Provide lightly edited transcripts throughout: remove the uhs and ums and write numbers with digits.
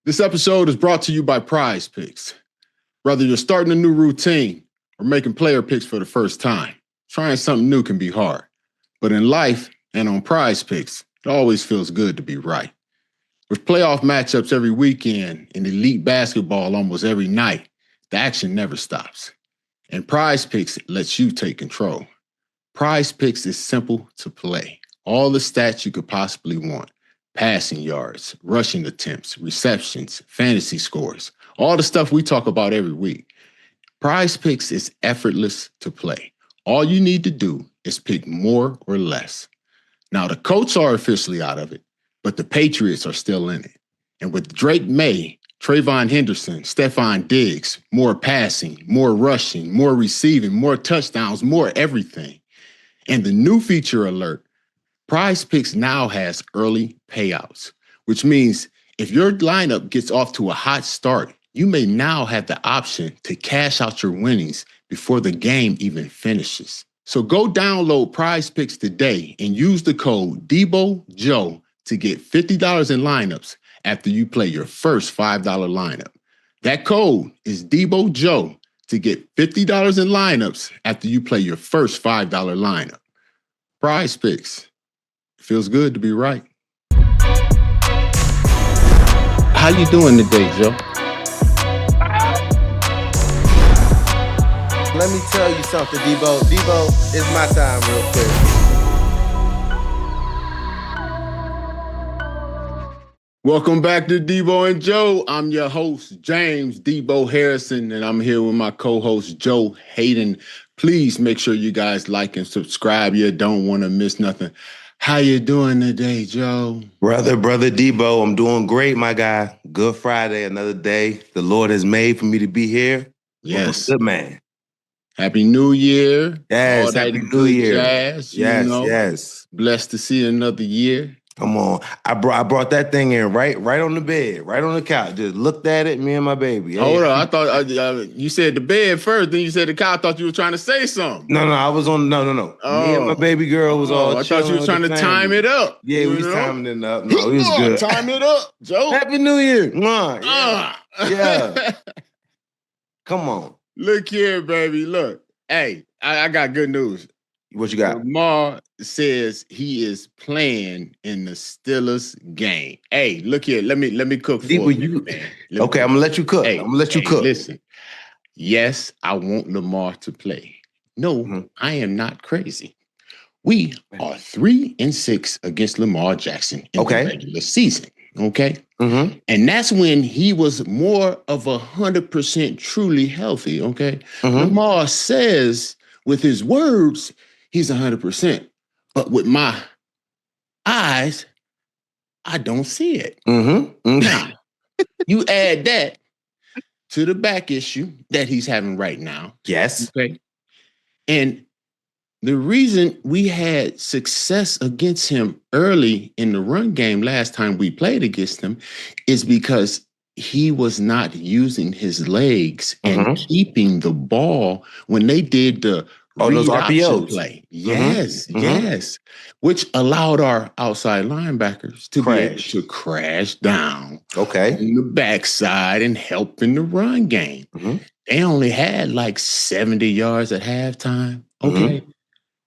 This episode is brought to you by PrizePicks. Whether you're starting a new routine or making player picks for the first time, trying something new can be hard. But in life and on PrizePicks, it always feels good to be right. With playoff matchups every weekend and elite basketball almost every night, the action never stops. And PrizePicks lets you take control. PrizePicks is simple to play. All the stats you could possibly want. Passing yards, rushing attempts, receptions, fantasy scores, all the stuff we talk about every week. PrizePicks is effortless to play. All you need to do is pick more or less. Now, the Colts are officially out of it, but the Patriots are still in it. And with Drake Maye, Trevon Henderson, Trevon Diggs, more passing, more rushing, more receiving, more touchdowns, more everything. And the new feature alert, PrizePicks now has early payouts, which means if your lineup gets off to a hot start, you may now have the option to cash out your winnings before the game even finishes. So go download PrizePicks today and use the code Deebo Joe to get $50 in lineups after you play your first $5 lineup. That code is Deebo Joe to get $50 in lineups after you play your first $5 lineup. PrizePicks. Feels good to be right. How you doing today, Joe? Let me tell you something, Deebo. Deebo, it's my time real quick. Welcome back to Deebo and Joe. I'm your host, James Deebo Harrison, and I'm here with my co-host, Joe Haden. Please make sure you guys like and subscribe. You don't want to miss nothing. How you doing today, Joe? Brother Deebo, I'm doing great, my guy. Good Friday, another day the Lord has made for me to be here. Yes. Good man. Happy New Year. Yes, all that Happy good New Year. Jazz, Yes, you know. yes. Blessed to see another year. Come on. I brought that thing in right on the bed, right on the couch. Just looked at it, me and my baby. Hold on. I thought you said the bed first, then you said the couch. I thought you were trying to say something. No, I was on, no. Oh. Me and my baby girl was all I thought you were trying to time it up. Yeah, we was timing it up. No, it was good. Time it up, Joe. Happy New Year. Yeah. Come on. Look here, baby. Look. Hey, I got good news. What you got? Lamar says he is playing in the Steelers game. Hey, look here. Let me cook for you, man. Okay, I'm gonna let you cook. I'm gonna let you cook. Listen. Yes, I want Lamar to play. No, I am not crazy. We are 3-6 against Lamar Jackson in the regular season. Okay. Mm-hmm. And that's when he was more of 100% truly healthy. Okay. Mm-hmm. Lamar says with his words, he's 100%. But with my eyes, I don't see it. Mm-hmm. Now, you add that to the back issue that he's having right now. Yes. Okay. And the reason we had success against him early in the run game last time we played against him is because he was not using his legs and keeping the ball when they did the those RPOs play. Yes, yes. Which allowed our outside linebackers to be able to crash down in the backside and help in the run game. They only had like 70 yards at halftime. Okay.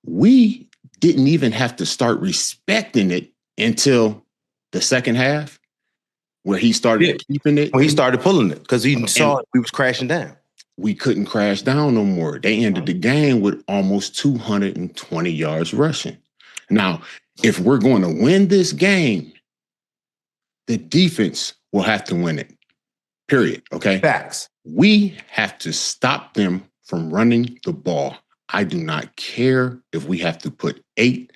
We didn't even have to start respecting it until the second half, where he started keeping it. When he started pulling it, because he saw we was crashing down. We couldn't crash down no more. They ended the game with almost 220 yards rushing. Now, if we're going to win this game, the defense will have to win it. Period. Okay? Facts. We have to stop them from running the ball. I do not care if we have to put 8,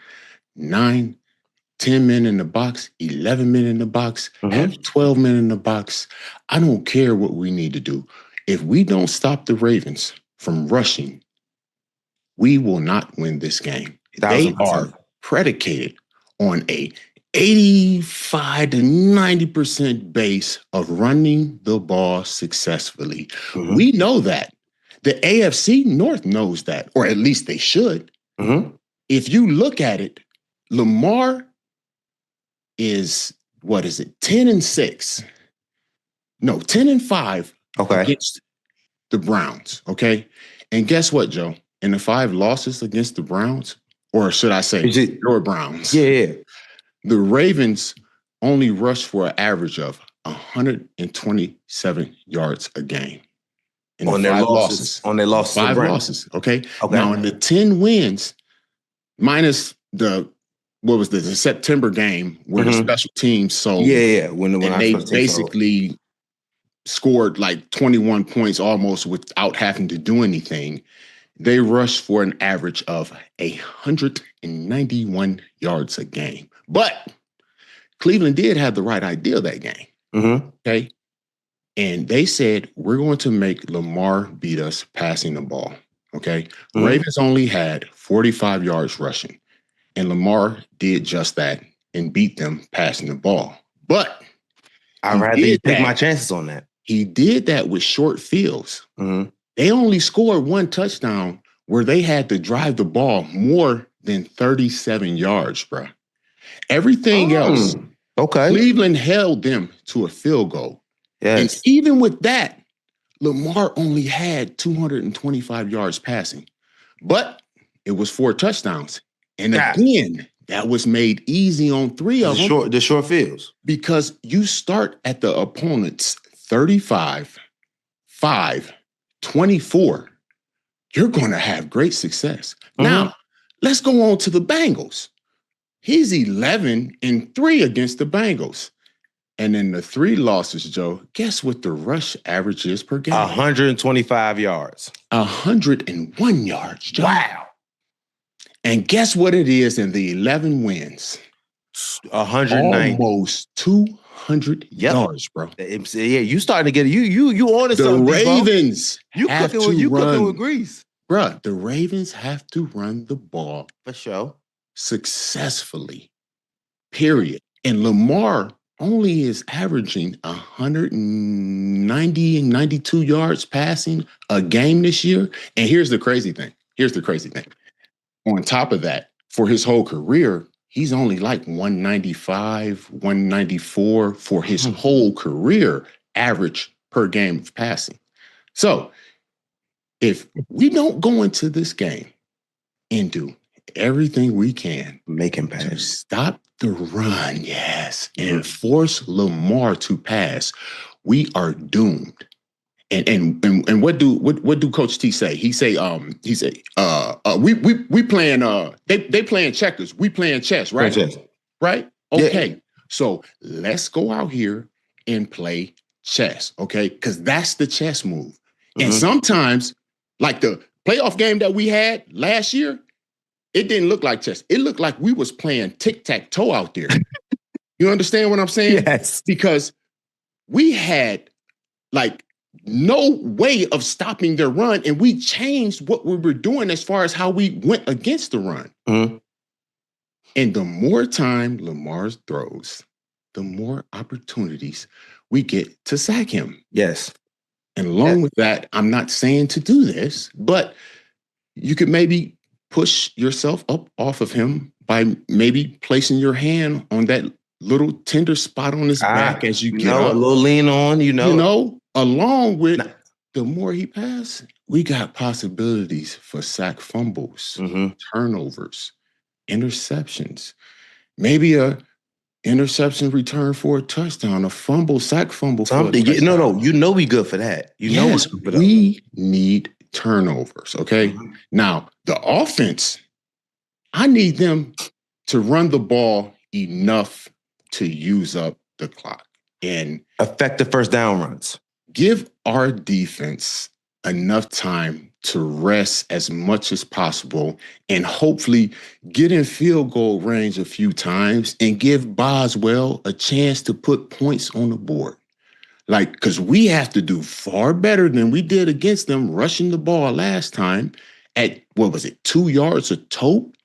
9, 10 men in the box, 11 men in the box, have 12 men in the box. I don't care what we need to do. If we don't stop the Ravens from rushing, we will not win this game. They are predicated on a 85 to 90% base of running the ball successfully. We know that. The AFC North knows that, or at least they should. If you look at it, Lamar is, 10-6 No, 10-5 Okay. against the Browns. Okay. And guess what, Joe? In the 5 losses against the Browns, or should I say your Browns? Yeah. The Ravens only rushed for an average of 127 yards a game. On their losses. On their losses. 5 losses. Okay. Now in the 10 wins, minus the September game where the special teams sold. Yeah. When they basically scored like 21 points almost without having to do anything. They rushed for an average of 191 yards a game. But Cleveland did have the right idea that game. Okay. And they said, we're going to make Lamar beat us passing the ball. Okay. Ravens only had 45 yards rushing. And Lamar did just that and beat them passing the ball. But I'd rather take my chances on that. He did that with short fields. They only scored 1 touchdown where they had to drive the ball more than 37 yards, bro. Everything else, Cleveland held them to a field goal. Yes. And even with that, Lamar only had 225 yards passing. But it was 4 touchdowns. And again, that was made easy on 3 of them. The short fields. Because you start at the opponent's 35, 5, 24. You're going to have great success. Now, let's go on to the Bengals. He's 11-3 against the Bengals. And in the 3 losses, Joe, guess what the rush average is per game? 125 yards. 101 yards, Joe. Wow. And guess what it is in the 11 wins? 190. Almost 200 yards, bro. Yeah, you starting to get it. You on to something, The Ravens cooking with grease. Bruh, the Ravens have to run the ball. For sure. Successfully. Period. And Lamar only is averaging 190 and 92 yards passing a game this year. And here's the crazy thing. On top of that, for his whole career, he's only like 195, 194 for his whole career average per game of passing. So if we don't go into this game and do everything we can make him pass, to stop the run, and force Lamar to pass, we are doomed. And what do Coach T say? He say we playing they playing checkers, we playing chess, right? Right? Okay. Yeah. So let's go out here and play chess, okay? Because that's the chess move. And sometimes, like the playoff game that we had last year, it didn't look like chess. It looked like we was playing tic-tac-toe out there. You understand what I'm saying? Yes. Because we had like no way of stopping their run, and we changed what we were doing as far as how we went against the run. And the more time Lamar throws, the more opportunities we get to sack him. Yes. And along with that, I'm not saying to do this, but you could maybe push yourself up off of him by maybe placing your hand on that little tender spot on his back as you get up. A little lean on, along with the more he passes, we got possibilities for sack fumbles, turnovers, interceptions, maybe a interception return for a touchdown, a fumble, sack fumble. Something. We good for that. We need turnovers, okay? Now, the offense, I need them to run the ball enough to use up the clock and affect the first down runs. Give our defense enough time to rest as much as possible and hopefully get in field goal range a few times and give Boswell a chance to put points on the board. Because we have to do far better than we did against them rushing the ball last time at, 2 yards a tote?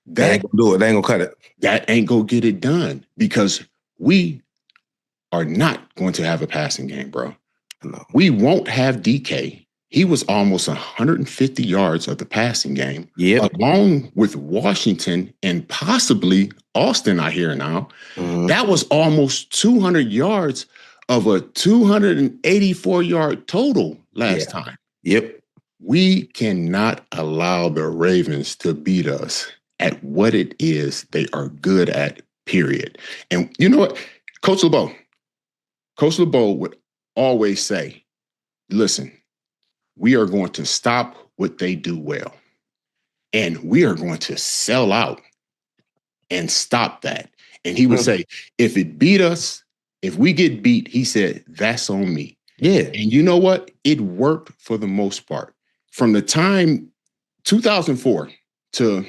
That ain't gonna do it. They ain't gonna cut it. That ain't gonna get it done because we are not going to have a passing game, bro. No. We won't have DK. He was almost 150 yards of the passing game, along with Washington and possibly Austin, I hear now. That was almost 200 yards of a 284-yard total last time. Yep. We cannot allow the Ravens to beat us at what it is they are good at, period. And you know what? Coach LeBeau would always say, listen, we are going to stop what they do well. And we are going to sell out and stop that. And he would say, if it beat us, if we get beat, he said, that's on me. Yeah. And you know what? It worked for the most part. From the time 2004 to,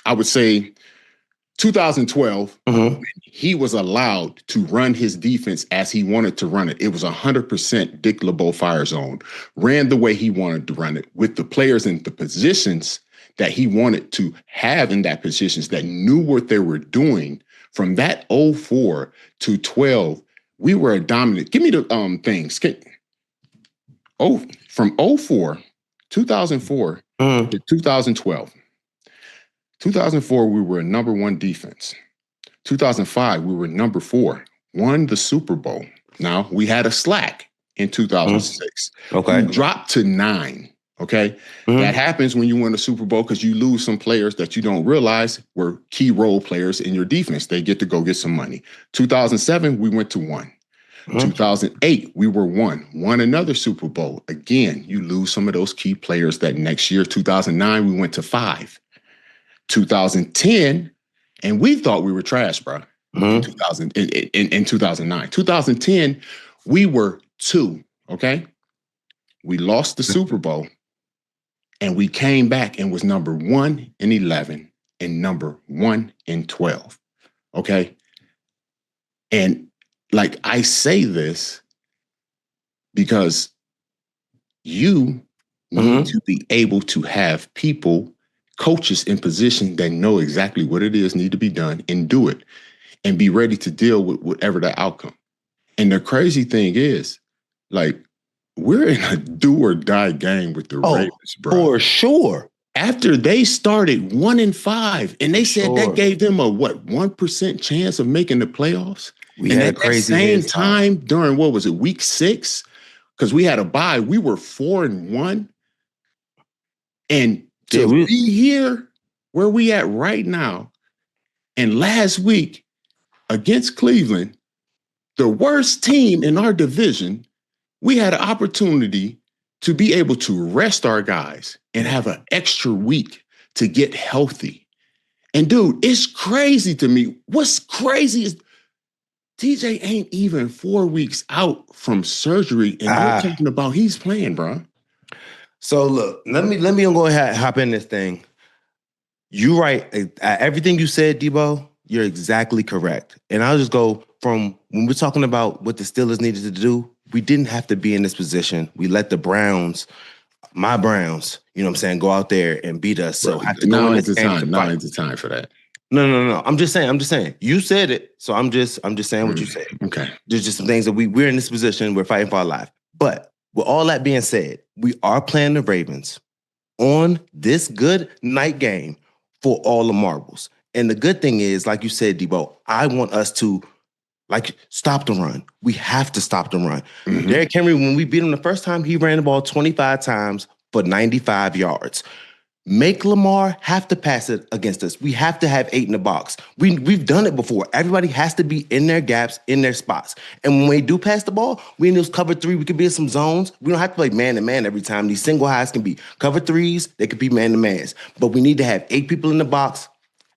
I would say, 2012, when he was allowed to run his defense as he wanted to run it. It was 100% Dick LeBeau fire zone. Ran the way he wanted to run it with the players in the positions that he wanted to have in that positions that knew what they were doing. From that 04 to 12, we were a dominant. Give me the things. From 2004 to 2012. 2004, we were a number one defense. 2005, we were number 4. Won the Super Bowl. Now, we had a slack in 2006. Okay. We dropped to 9. Okay? That happens when you win a Super Bowl because you lose some players that you don't realize were key role players in your defense. They get to go get some money. 2007, we went to 1. 2008, we were 1. Won another Super Bowl. Again, you lose some of those key players that next year. 2009, we went to 5. 2010, and we thought we were trash, bro. In 2009. 2010, we were 2, okay? We lost the Super Bowl, and we came back and was number 1 in 11 and number 1 in 12, okay? And like I say this because you need to be able to have people, coaches in position that know exactly what it is need to be done and do it and be ready to deal with whatever the outcome. And the crazy thing is, like, we're in a do or die game with the Ravens, bro. For sure. After they started 1-5, and they said that gave them a 1% chance of making the playoffs. We and had at a crazy that same time during week 6, because we had a bye, we were 4-1. And to be here where we at right now, and last week against Cleveland, the worst team in our division, we had an opportunity to be able to rest our guys and have an extra week to get healthy. And dude, it's crazy to me. What's crazy is TJ ain't even 4 weeks out from surgery, and you're talking about he's playing, bro. So look, let me go ahead and hop in this thing. You right. Everything you said, Deebo, you're exactly correct. And I'll just go from when we're talking about what the Steelers needed to do, we didn't have to be in this position. We let the Browns, my Browns, you know what I'm saying, go out there and beat us. So have to go in this game. Now is the time for that. No. I'm just saying. You said it. So I'm just saying what you said. Okay. There's just some things that we're in this position, we're fighting for our life. But with all that being said, we are playing the Ravens on this good night game for all the marbles. And the good thing is, like you said, Deebo, I want us to stop the run. We have to stop the run. Derrick Henry, when we beat him the first time, he ran the ball 25 times for 95 yards. Make Lamar have to pass it against us. We have to have 8 in the box. We've done it before. Everybody has to be in their gaps, in their spots. And when we do pass the ball, we in those cover 3. We could be in some zones. We don't have to play man-to-man every time. These single highs can be cover 3s. They could be man-to-mans. But we need to have 8 people in the box,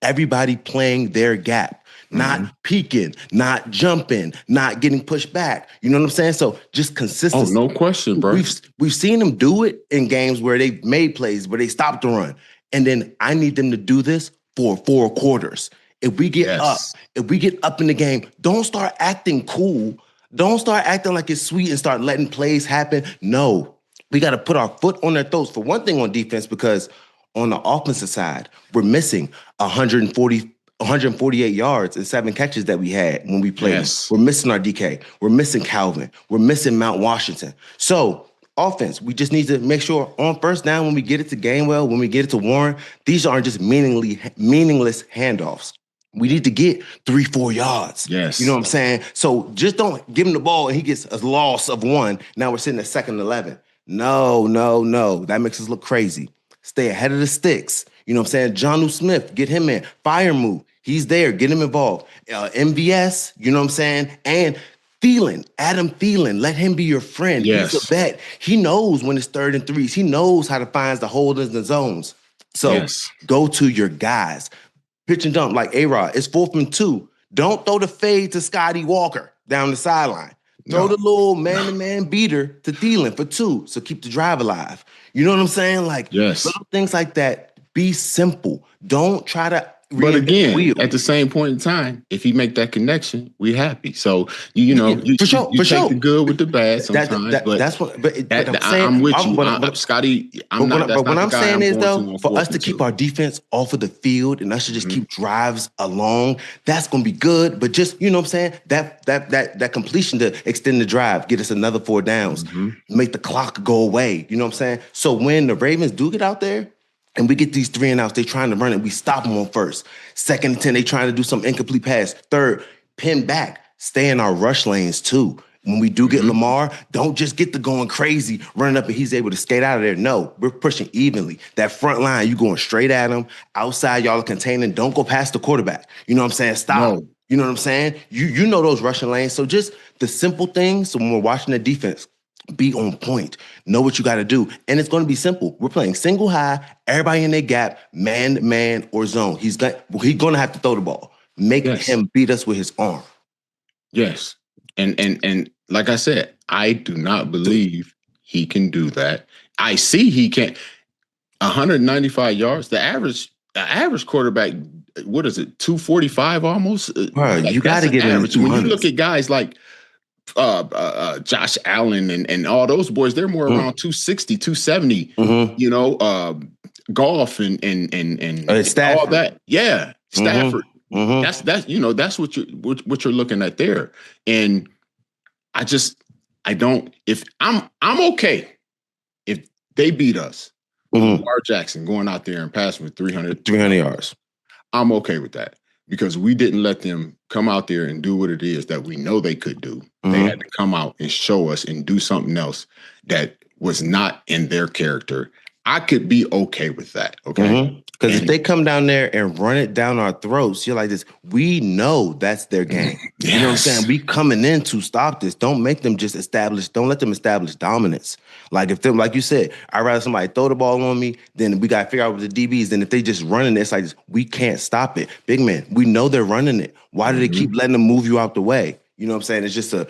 everybody playing their gap. Not peeking, not jumping, not getting pushed back. You know what I'm saying? So just consistency. Oh, no question, bro. We've seen them do it in games where they've made plays, where they stopped the run. And then I need them to do this for 4 quarters. If we get up in the game, don't start acting cool. Don't start acting like it's sweet and start letting plays happen. No, we got to put our foot on their throats. For one thing on defense, because on the offensive side, we're missing 148 yards and 7 catches that we had when we played. Yes. We're missing our DK. We're missing Calvin. We're missing Mount Washington. So offense, we just need to make sure on first down when we get it to Gainwell, when we get it to Warren, these aren't just meaningless handoffs. We need to get 3-4 yards. Yes. You know what I'm saying? So just don't give him the ball and he gets a loss of 1. Now we're sitting at 2nd and 11. No. That makes us look crazy. Stay ahead of the sticks. You know what I'm saying? Jonnu Smith, get him in. Fire move. He's there. Get him involved. MVS, you know what I'm saying? And Adam Thielen, let him be your friend. Yes. He's a vet. He knows when it's 3rd and 3s. He knows how to find the holders and the zones. So go to your guys. Pitch and dump like A-Rod. It's 4th and 2. Don't throw the fade to Scotty Walker down the sideline. Throw the little man-to-man beater to Thielen for 2. So keep the drive alive. You know what I'm saying? Like little things like that. Be simple. Don't try to. But again, at the same point in time, if he make that connection, we happy. So you take the good with the bad sometimes. I'm with you, Scotty. But what I'm saying is though, for us to keep our defense off of the field and us to just keep drives along, that's gonna be good. But just you know what I'm saying, that completion to extend the drive, get us another 4 downs, make the clock go away. You know what I'm saying? So when the Ravens do get out there. And we get these 3 and outs, they trying to run it. We stop them on 1st. 2nd and 10, they trying to do some incomplete pass. 3rd, pin back. Stay in our rush lanes too. When we do get Lamar, don't just get to going crazy, running up and he's able to skate out of there. No, we're pushing evenly. That front line, you going straight at him. Outside, y'all are containing. Don't go past the quarterback. You know what I'm saying? Stop. No. You know what I'm saying? You know those rushing lanes. So just the simple things. So when we're watching the defense, be on point. Know what you got to do. And it's going to be simple. We're playing single high, everybody in their gap, man, or zone. He's going to have to throw the ball. Make him beat us with his arm. Yes. And like I said, I do not believe he can do that. I see he can. 195 yards. The average quarterback, what is it, 245 almost? Right, you got to get average. When you look at guys like Josh Allen and all those boys, they're more around 260, 270. You know, Golf and all that. Yeah, Stafford. That's what you're looking at there. And if I'm okay if they beat us. Lamar Jackson going out there and passing for 300 yards. I'm okay with that. Because we didn't let them come out there and do what it is that we know they could do. They had to come out and show us and do something else that was not in their character. I could be okay with that, okay? Because if they come down there and run it down our throats, you're like this, we know that's their game. You know what I'm saying? We coming in to stop this. Don't make them just don't let them establish dominance. Like if them, like you said, I'd rather somebody throw the ball on me, then we got to figure out with the DBs. Then if they just running this, like this, we can't stop it. Big man, we know they're running it. Why do they keep letting them move you out the way? You know what I'm saying? It's just a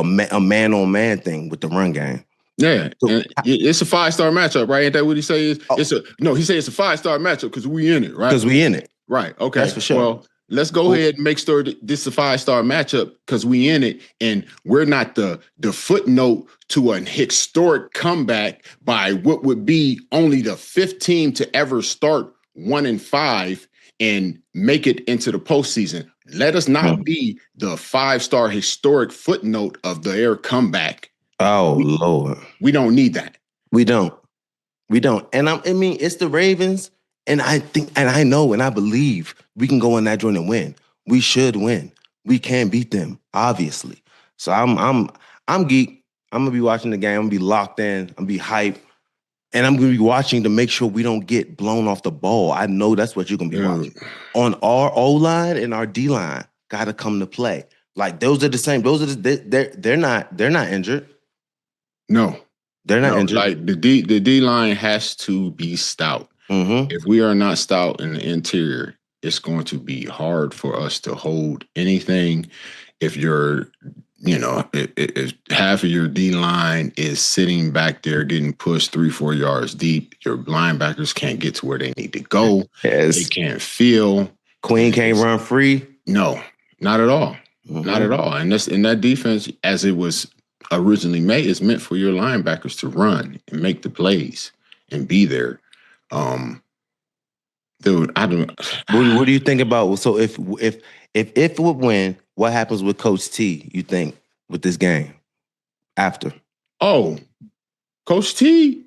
man-on-man thing with the run game. Yeah, and it's a 5-star matchup, right? Ain't that what he say? He said it's a 5-star matchup because we in it, right? Because we in it. Right, okay. That's for sure. Well, let's go ahead and make sure that this is a 5-star matchup because we in it, and we're not the footnote to an historic comeback by what would be only the 5th team to ever start 1-5 and make it into the postseason. Let us not be the 5-star historic footnote of the air comeback. Oh, Lord. We don't need that. We don't. And I mean, it's the Ravens, and I think, and I know, and I believe we can go in that joint and win. We should win. We can beat them, obviously. So I'm geek. I'm gonna be watching the game. I'm gonna be locked in. I'm gonna be hyped. And I'm gonna be watching to make sure we don't get blown off the ball. I know that's what you're gonna be watching. On our O-line and our D-line, gotta come to play. Like those are the same. They're not injured. No, they're not injured. Like the D line has to be stout. If we are not stout in the interior, it's going to be hard for us to hold anything. If you're, if half of your D line is sitting back there getting pushed 3-4 yards deep, your linebackers can't get to where they need to go. Yes. They can't feel. Queen can't run free. No, not at all. Not at all. And that defense, as it was originally made, is meant for your linebackers to run and make the plays and be there. Dude, I don't. What do you think about? So if it would win, what happens with Coach T? You think with this game after? Oh, Coach T,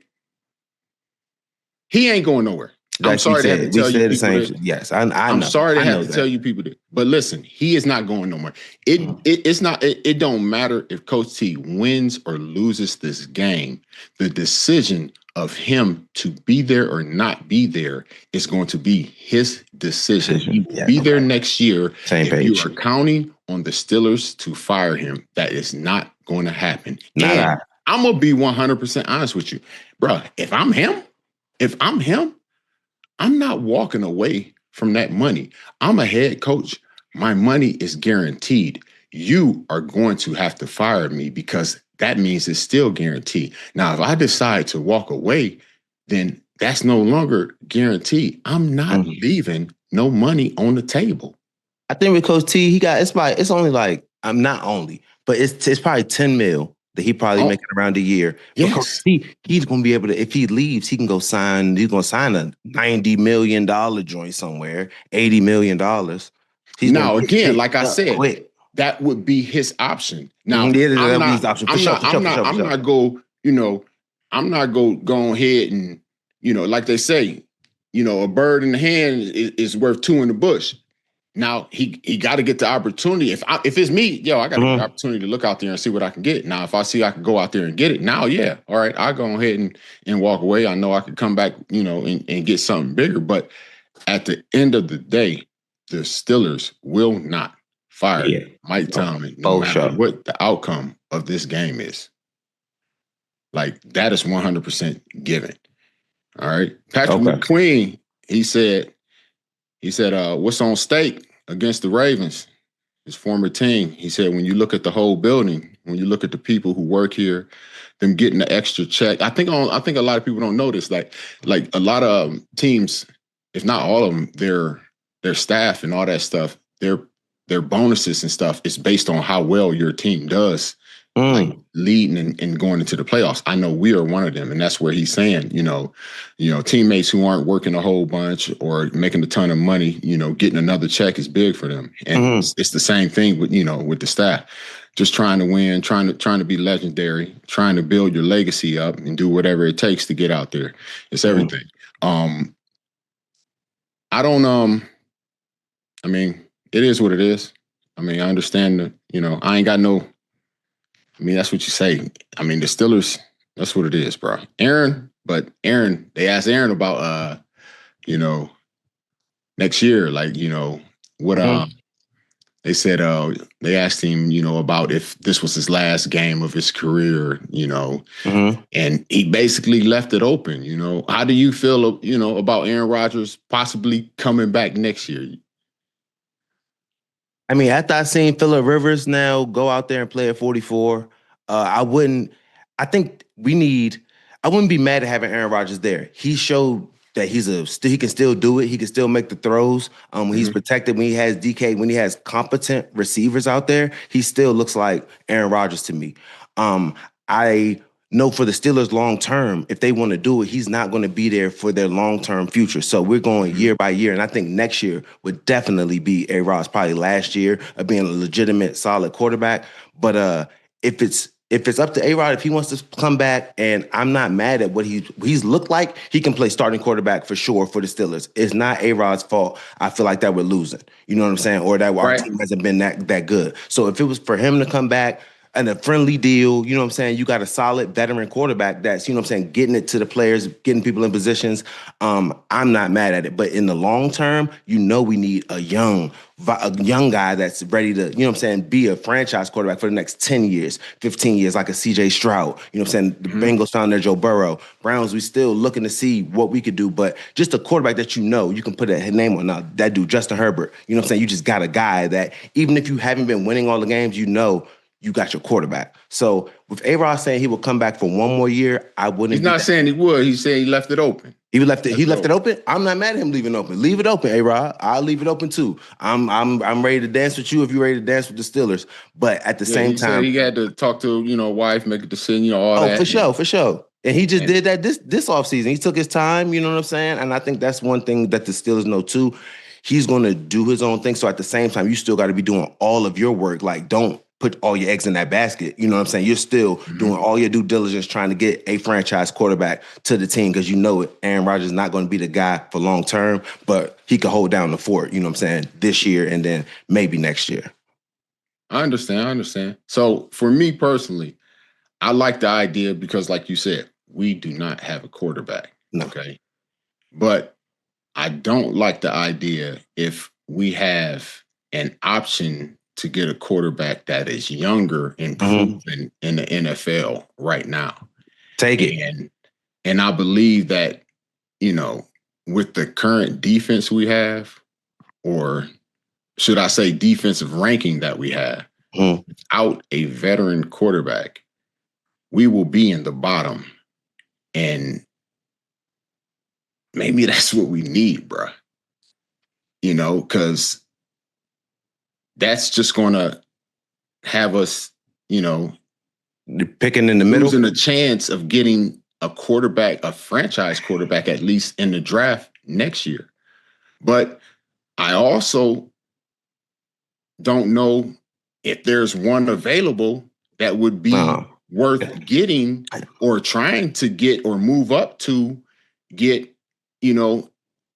he ain't going nowhere. I'm sorry to have to tell you the people same. that. Yes, I know. I'm sorry to I have know to that. tell you people that. But listen, he is not going nowhere. It's not. It don't matter if Coach T wins or loses this game. The decision of him to be there or not be there is going to be his decision. He will be there next year. Same if page. you are counting on the Steelers to fire him, that is not going to happen. I'm gonna be 100% honest with you, bro. If I'm him, I'm not walking away from that money. I'm a head coach. My money is guaranteed. You are going to have to fire me because that means it's still guaranteed. Now, if I decide to walk away, then that's no longer guaranteed. I'm not leaving no money on the table. I think with Coach T, it's only like, I'm not only, but it's probably 10 mil that he probably making around a year. Yes. Because he's going to be able to, if he leaves, he's going to sign a $90 million joint somewhere, $80 million. Now, again, like I said, that would be his option. Now, I'm not go ahead and, like they say, a bird in the hand is worth two in the bush. Now he got to get the opportunity. If it's me, I got the opportunity to look out there and see what I can get. Now, if I see I can go out there and get it, now, all right, I'll go ahead and walk away. I know I could come back, and get something bigger. But at the end of the day, the Steelers will not fire Mike Tomlin, no matter what the outcome of this game is. Like, that is 100% given. All right, Patrick McQueen, he said, what's on stake against the Ravens, his former team? He said, when you look at the whole building, when you look at the people who work here, them getting the extra check. I think a lot of people don't notice, like a lot of teams, if not all of them, their staff and all that stuff, their bonuses and stuff is based on how well your team does, like leading and going into the playoffs. I know we are one of them, and that's where he's saying, teammates who aren't working a whole bunch or making a ton of money, getting another check is big for them. And it's the same thing with the staff, just trying to win, trying to be legendary, trying to build your legacy up and do whatever it takes to get out there. It's everything. It is what it is. I understand that, I ain't got no. That's what you say. The Steelers, that's what it is, bro. Aaron, they asked Aaron about, next year, what, they said, they asked him, about if this was his last game of his career, and he basically left it open, How do you feel, about Aaron Rodgers possibly coming back next year? After I seen Phillip Rivers now go out there and play at 44, I wouldn't be mad at having Aaron Rodgers there. He showed that he can still do it. He can still make the throws. When he's protected, when he has DK, when he has competent receivers out there, he still looks like Aaron Rodgers to me. I know for the Steelers long term, if they want to do it, he's not going to be there for their long-term future. So we're going year by year. And I think next year would definitely be A-Rod's probably last year of being a legitimate, solid quarterback. But if it's up to A-Rod, if he wants to come back, and I'm not mad at what he's looked like, he can play starting quarterback for sure for the Steelers. It's not A-Rod's fault. I feel like that we're losing. You know what I'm saying? Or that our team hasn't been that good. So if it was for him to come back, and a friendly deal, you know what I'm saying? You got a solid veteran quarterback that's, getting it to the players, getting people in positions. I'm not mad at it. But in the long term, we need a young guy that's ready to, be a franchise quarterback for the next 10 years, 15 years, like a CJ Stroud. The Bengals found their Joe Burrow. Browns, we still looking to see what we could do. But just a quarterback that you can put a name on. Now, that dude, Justin Herbert, you just got a guy that even if you haven't been winning all the games, you got your quarterback. So with A-Rod saying he will come back for one more year, I wouldn't. He's not saying he would. He's saying he left it open. He left it open. I'm not mad at him leaving it open. Leave it open, A-Rod. I'll leave it open too. I'm ready to dance with you if you're ready to dance with the Steelers. But at the same time, he had to talk to wife, make a decision, all that. For sure. And he just did that this offseason. He took his time. You know what I'm saying? And I think that's one thing that the Steelers know too. He's going to do his own thing. So at the same time, you still got to be doing all of your work. Like, don't put all your eggs in that basket. You know what I'm saying? You're still doing all your due diligence trying to get a franchise quarterback to the team because you know it. Aaron Rodgers is not going to be the guy for long term, but he could hold down the fort, you know what I'm saying, this year and then maybe next year. I understand. So for me personally, I like the idea because, like you said, we do not have a quarterback. No. Okay. But I don't like the idea if we have an option to get a quarterback that is younger and proven in the NFL right now. Take it. And I believe that, you know, with the current defense we have, or should I say defensive ranking that we have, without a veteran quarterback, we will be in the bottom. And maybe that's what we need, bro. You know, because that's just going to have us, you know, picking in the middle, losing a chance of getting a quarterback, a franchise quarterback, at least in the draft next year. But I also don't know if there's one available that would be worth getting or trying to get or move up to get, you know,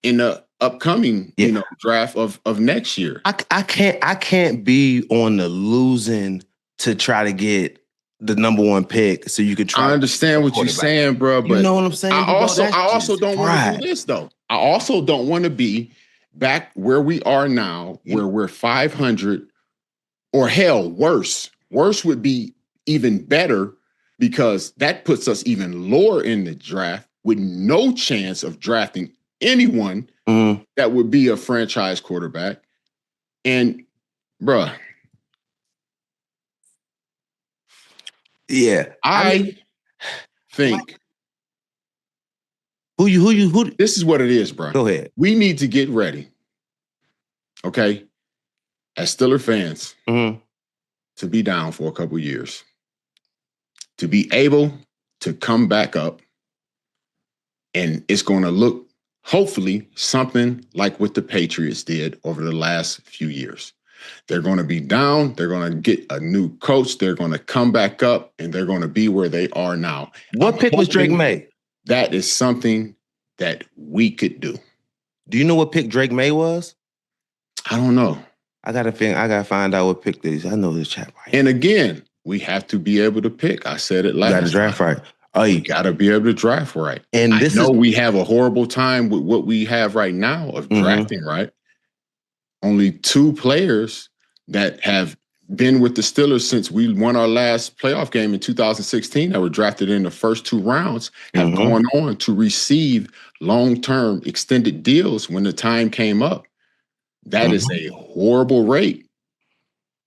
in the upcoming, you know, draft of next year. I can't be on the losing to try to get the number one pick so you could try. I understand what you're saying, bro, but you know what I'm saying? I also don't want to do this though. I also don't want to be back where we are now, where we're 500, or hell, worse. Worse would be even better because that puts us even lower in the draft with no chance of drafting anyone that would be a franchise quarterback. And, bruh. Yeah. I think. Who? This is what it is, bro. Go ahead. We need to get ready. Okay? As Steelers fans, to be down for a couple years. To be able to come back up. And it's going to look, hopefully, something like what the Patriots did over the last few years. They're going to be down. They're going to get a new coach. They're going to come back up, and they're going to be where they are now. What pick was Drake Maye? That is something that we could do. Do you know what pick Drake Maye was? I don't know. I gotta find out what pick this. I know this chap. Right. And again, we have to be able to pick. I said it last. You got to draft right. Oh, you got to be able to draft right. And I know we have a horrible time with what we have right now of drafting right. Only 2 players that have been with the Steelers since we won our last playoff game in 2016 that were drafted in the first 2 rounds have gone on to receive long-term extended deals when the time came up. That is a horrible rate.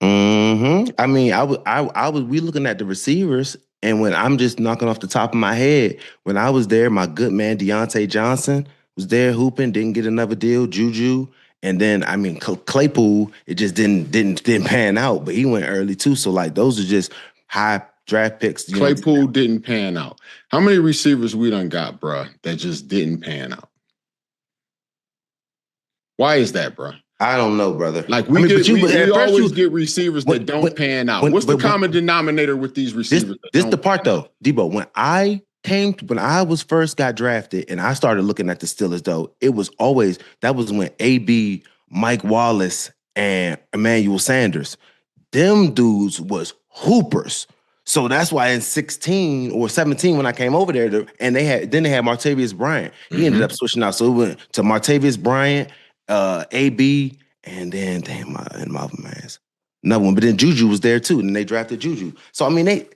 I mean, we looking at the receivers, and when I'm just knocking off the top of my head, when I was there, my good man Deontay Johnson was there hooping, didn't get another deal. Juju, and then I mean Claypool, it just didn't pan out, but he went early too. So like those are just high draft picks. Claypool didn't pan out. How many receivers we done got, bruh, that just didn't pan out? Why is that, bruh? I don't know, brother. Like we always get receivers that don't pan out. What's the common denominator with these receivers? This the part though, Deebo. When I was first got drafted and I started looking at the Steelers though, it was always that was when AB, Mike Wallace, and Emmanuel Sanders, them dudes was hoopers. So that's why in 16 or 17 when I came over there, and they had Martavius Bryant. He ended up switching out, so it went to Martavius Bryant. AB, and then my other man's another one. But then Juju was there too, and they drafted Juju. So I mean, it's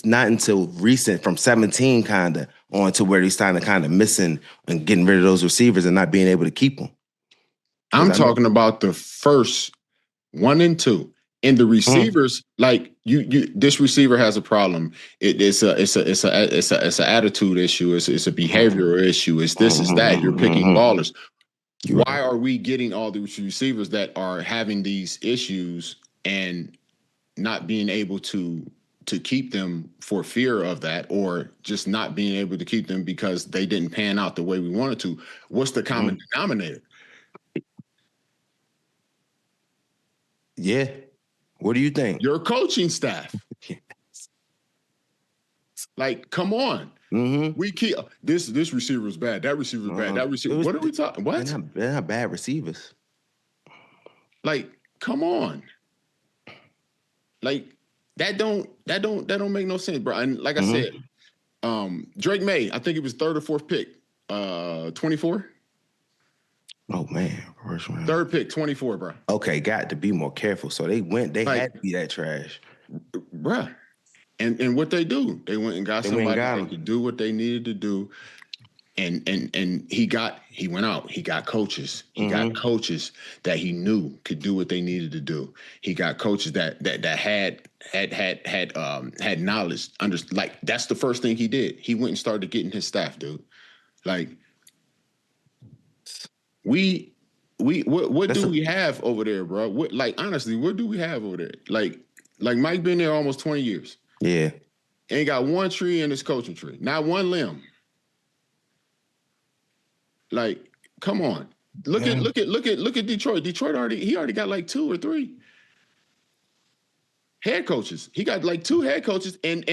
not until recent from 17 kind of on to where he's starting to kind of missing and getting rid of those receivers and not being able to keep them. I'm talking about the first 1 and 2. And the receivers, like this receiver has a problem. It's an attitude issue. It's a behavioral issue. It's this, it's that. You're picking ballers. Why are we getting all these receivers that are having these issues and not being able to keep them for fear of that, or just not being able to keep them because they didn't pan out the way we wanted to? What's the common denominator? Yeah. What do you think? Your coaching staff. Like, come on. Mm-hmm. We keep this receiver is bad. That receiver is bad. That receiver. What are we talking? What? They're not bad receivers. Like, come on. Like, that don't make no sense, bro. And like I said, Drake Maye, I think it was third or fourth pick. 24. Oh man, first round. Third pick, 24, bro. Okay, got to be more careful. So they had to be that trash. Bruh. And what they do, they went and got somebody that could do what they needed to do. And he went out. He got coaches. He got coaches that he knew could do what they needed to do. He got coaches that had knowledge. Like, that's the first thing he did. He went and started getting his staff, dude. Like, what do we have over there, bro? Like, honestly, what do we have over there? Like Mike been there almost 20 years. Yeah. Ain't got one tree in his coaching tree. Not one limb. Like, come on. Look at Detroit. Detroit already got like 2 or 3 head coaches. He got like 2 head coaches and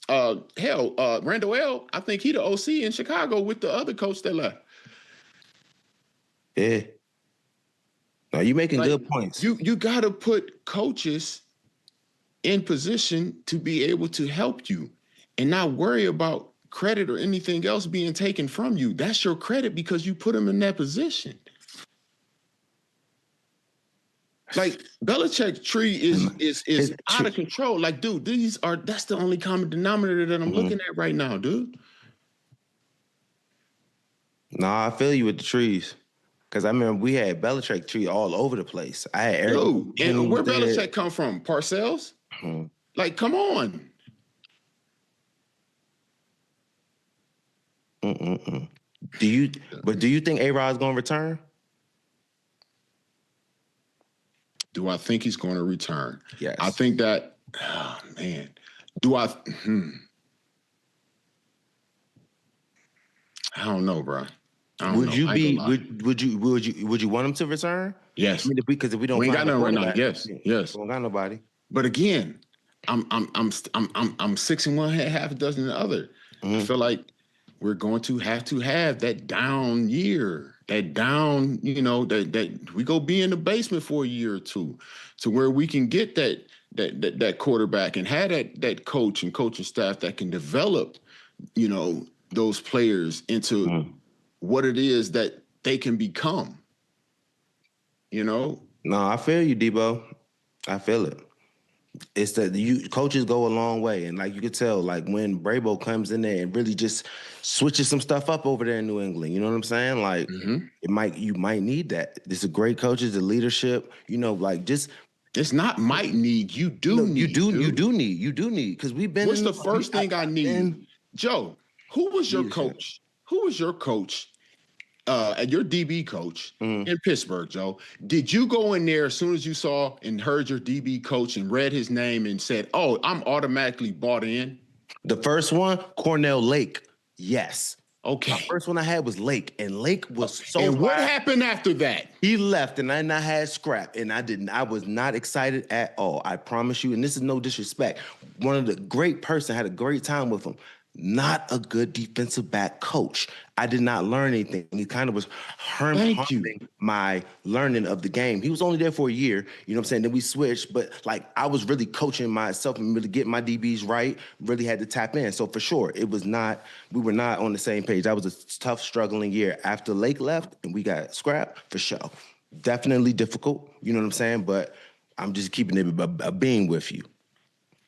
Randall L., I think he the OC in Chicago with the other coach that left. Yeah. No, you making good points. You got to put coaches in position to be able to help you and not worry about credit or anything else being taken from you. That's your credit because you put them in that position. Like, Belichick's tree is out of control. Like, dude, that's the only common denominator that I'm looking at right now, dude. Nah, I feel you with the trees. Because I remember we had Belichick tree all over the place. I had Aaron. Dude, and where Belichick come from? Parcells? Like, come on. Do you think A-Rod's going to return? Do I think he's going to return? Yes. I think that, oh, man. Do I? I don't know, bro. Would you want him to return? Yes. Because if we don't, ain't got none right now. Yes. We don't got nobody. But again, I'm 6 in one, half a dozen in the other. I feel like we're going to have that down year, that we go be in the basement for a year or two, to where we can get that quarterback and have that coach and coaching staff that can develop, those players into what it is that they can become. No, I feel you, Deebo. I feel it. It's that coaches go a long way, and like you could tell, like when Brabo comes in there and really just switches some stuff up over there in New England. You know what I'm saying? Like you might need that. This is great coaches, the leadership. It's not might need. You do need. You do need because we've been. What's the first thing I need, Joe? Who was your coach? Who was your coach? Your DB coach in Pittsburgh, Joe. Did you go in there as soon as you saw and heard your DB coach and read his name and said, "Oh, I'm automatically bought in"? The first one, Cornell Lake. Yes. Okay. The first one I had was Lake, and Lake was so. And what happened after that? He left, and I had Scrap, and I was not excited at all. I promise you, and this is no disrespect. One of the great person, had a great time with him. Not a good defensive back coach. I did not learn anything. He kind of was harming my learning of the game. He was only there for a year, you know what I'm saying? Then we switched, but like I was really coaching myself and really getting my DBs right, really had to tap in. So for sure, we were not on the same page. That was a tough, struggling year. After Lake left and we got Scrap, for sure. Definitely difficult, you know what I'm saying? But I'm just keeping it a being with you.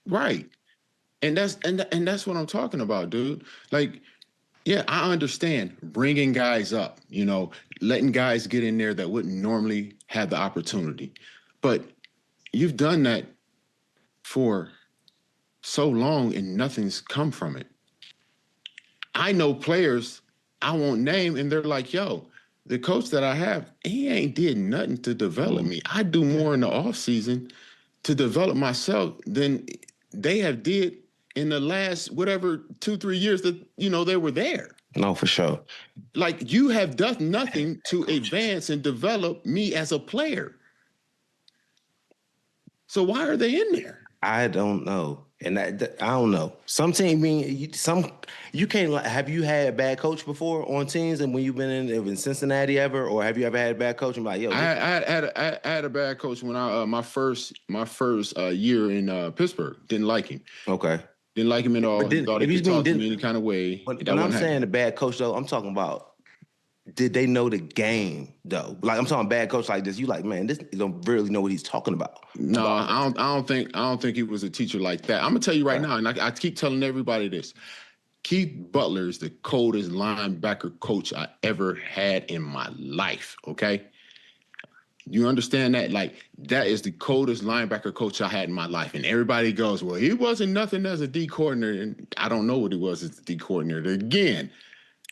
Right. And that's what I'm talking about, dude. Like, yeah, I understand bringing guys up, letting guys get in there that wouldn't normally have the opportunity. But you've done that for so long and nothing's come from it. I know players I won't name, and they're like, yo, the coach that I have, he ain't did nothing to develop me. I do more in the offseason to develop myself than they have did in the last, 2-3 years that, they were there. No, for sure. Like, you have done nothing to advance and develop me as a player. So why are they in there? I don't know. And that I don't know. Some team you can't. Have you had a bad coach before on teams, and when you've been in Cincinnati ever, or have you ever had a bad coach and be like, yo, I had a bad coach when I my first year in Pittsburgh. Didn't like him. Okay. Didn't like him at all. But Thought he could talk to me any kind of way. But I'm saying a bad coach though, I'm talking about. Did they know the game though? Like I'm talking bad coach like this. You like, man, this don't really know what he's talking about. No, I don't think he was a teacher like that. I'm gonna tell you right now, and I keep telling everybody this. Keith Butler is the coldest linebacker coach I ever had in my life. Okay, you understand that? Like that is the coldest linebacker coach I had in my life. And everybody goes, well, he wasn't nothing as a D coordinator, and I don't know what he was as a D coordinator. Again.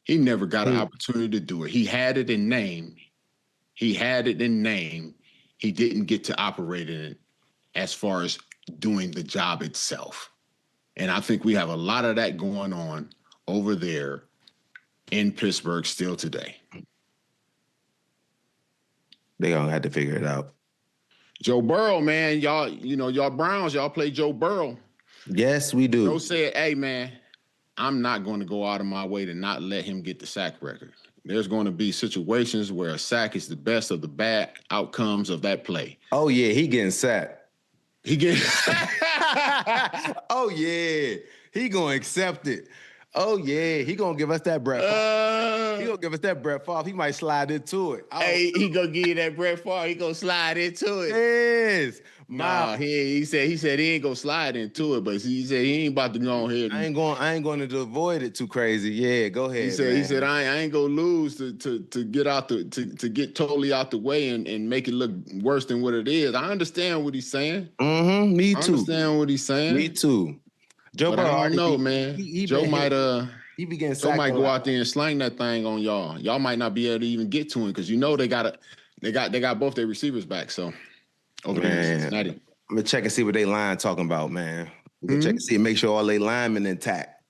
He never got an opportunity to do it. He had it in name. He didn't get to operate in it as far as doing the job itself. And I think we have a lot of that going on over there in Pittsburgh still today. They're going to have to figure it out. Joe Burrow, man, y'all Browns, y'all play Joe Burrow. Yes, we do. Joe said, hey, man, I'm not going to go out of my way to not let him get the sack record. There's going to be situations where a sack is the best of the bad outcomes of that play. Oh, yeah, he getting sacked. Oh, yeah, he going to accept it. Oh, yeah, he going to give us that Brett Favre. He going to give us that Brett Favre. He might slide into it. Hey, he going to give you that Brett Favre. He going to slide into it. Yes. Nah, he said he ain't gonna slide into it, but he said he ain't about to go ahead. I ain't going to avoid it too crazy. Yeah, go ahead. He said I ain't gonna lose to get out to get totally out the way and make it look worse than what it is. I understand what he's saying. Mm-hmm. Me too. I understand what he's saying. Me too. Joe Burrow, I don't know, man. Joe might go out there and slang that thing on y'all. Y'all might not be able to even get to him because they got both their receivers back. So. Over there in Cincinnati. I'm gonna check and see what they line talking about, man. Check and see and make sure all they linemen intact.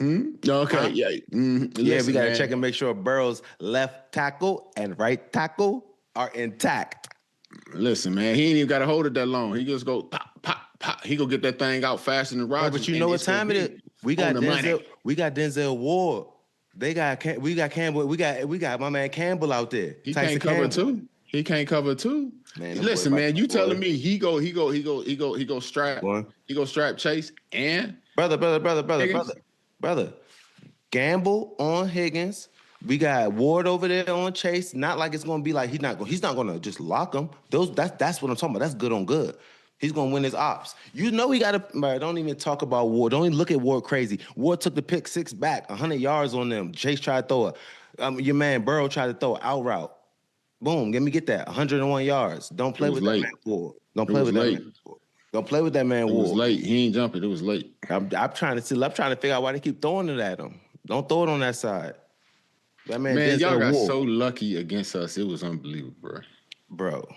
Okay, yeah. Listen, we gotta check and make sure Burrow's left tackle and right tackle are intact. Listen, man, he ain't even got to hold it that long. He just go pop, pop, pop. He go get that thing out faster than Rodgers. But you know what time it is? We got Denzel Ward. We got Campbell. We got my man Campbell out there. He can't cover too. He can't cover too. Man, listen, man, you telling me he go strap Chase and brother. Gamble on Higgins. We got Ward over there on Chase. Not like it's gonna be like he's not gonna just lock him. That's what I'm talking about. That's good on good. He's gonna win his ops. You know he gotta. Don't even talk about Ward. Don't even look at Ward crazy. Ward took the pick six back, 100 yards on them. Chase tried to throw it. Your man Burrow tried to throw an out route. Boom, let me get that. 101 yards. Don't play with that man Ward. Don't play with that man Ward. Don't play with that man Ward. It was late. He ain't jumping. It was late. I'm trying to figure out why they keep throwing it at him. Don't throw it on that side. That man y'all got so lucky against us. It was unbelievable, bro.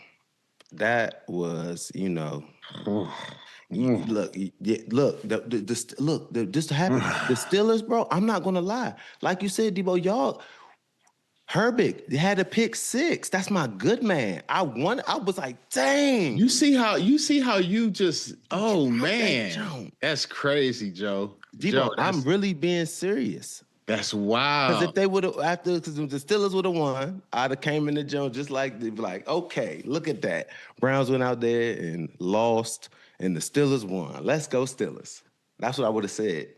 That was, look, this happened. The Steelers, bro. I'm not gonna lie. Like you said, Deebo, y'all. Herbig had a pick six. That's my good man. I was like, dang. You see how you just, oh man. That's crazy, Joe. Deebo, I'm really being serious. That's wild. Because if they would have, because the Steelers would have won, I'd have came in the joint just like, they'd be like, okay, look at that. Browns went out there and lost, and the Steelers won. Let's go Steelers. That's what I would have said,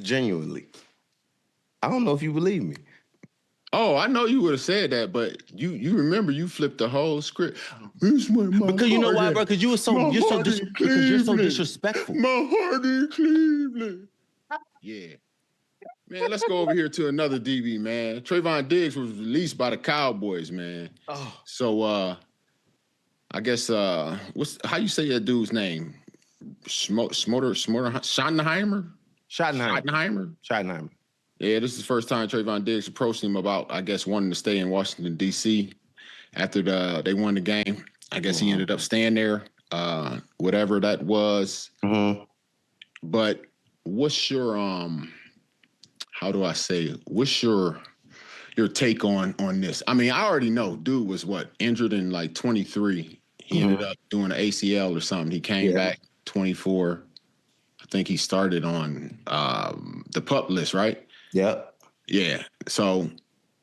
genuinely. I don't know if you believe me. Oh, I know you would have said that, but you remember you flipped the whole script. Because you know why, bro? Because you're so disrespectful. My heart in Cleveland. Yeah. Man, let's go over here to another DB, man. Trevon Diggs was released by the Cowboys, man. Oh. So I guess how you say that dude's name? Schottenheimer? Yeah, this is the first time Trevon Diggs approached him about, I guess, wanting to stay in Washington, D.C. after they won the game. I guess he ended up staying there, whatever that was. Mm-hmm. But what's your what's your take on this? I mean, I already know dude was injured in like 23. He ended up doing an ACL or something. He came back 24. I think he started on the PUP list, right? Yep. Yeah. So